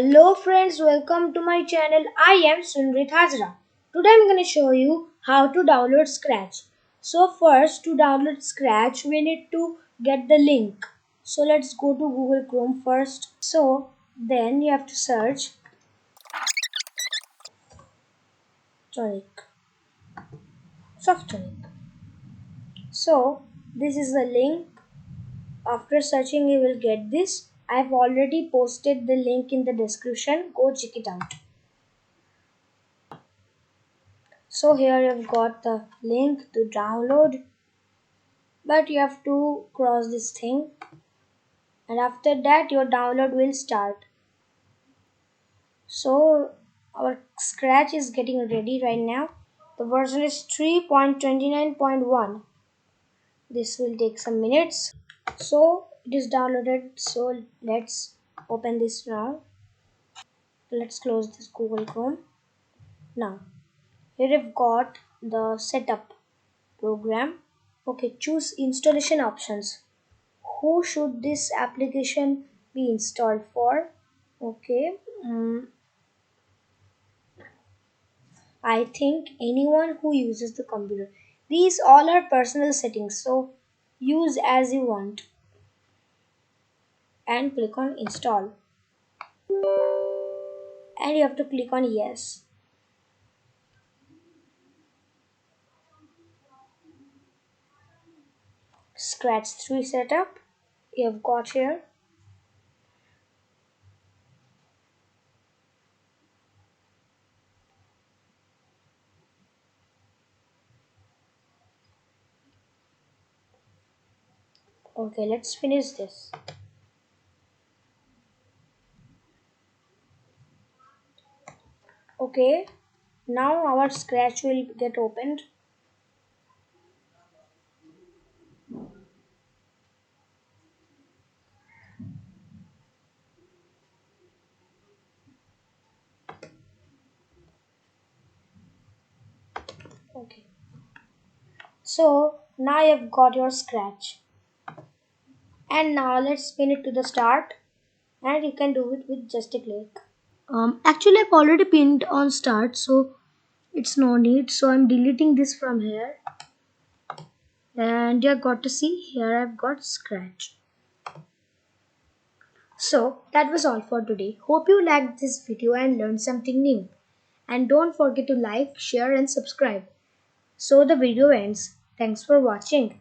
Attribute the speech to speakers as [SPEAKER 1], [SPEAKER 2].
[SPEAKER 1] Hello friends, welcome to my channel. I am Sunrit Hazra. Today I'm going to show you how to download Scratch. So first, to download Scratch we need to get the link. So let's go to Google Chrome first. So then you have to search Softonic. Softonic. So this is the link. After searching you will get this. I've already posted the link in the description. Go check it out. So here you've got the link to download, but you have to cross this thing, and after that your download will start. So our Scratch is getting ready right now. The version is 3.29.1. This will take some minutes. So it is downloaded. So let's open this now. Let's close this Google Chrome. Now here I've got the setup program. Okay, choose installation options. Who should this application be installed for? Okay, I think anyone who uses the computer. These all are personal settings, so use as you want. And click on install. And you have to click on yes. Scratch 3 setup. You have got here. Okay, let's finish this. Okay, now our Scratch will get opened. Okay, so now you've got your Scratch. And now let's spin it to the start, and you can do it with just a click. Actually I've already pinned on start, so it's no need. So I'm deleting this from here, and you got to see here I've got Scratch. So that was all for today. Hope you liked this video and learned something new. And don't forget to like, share and subscribe. So the video ends. Thanks for watching.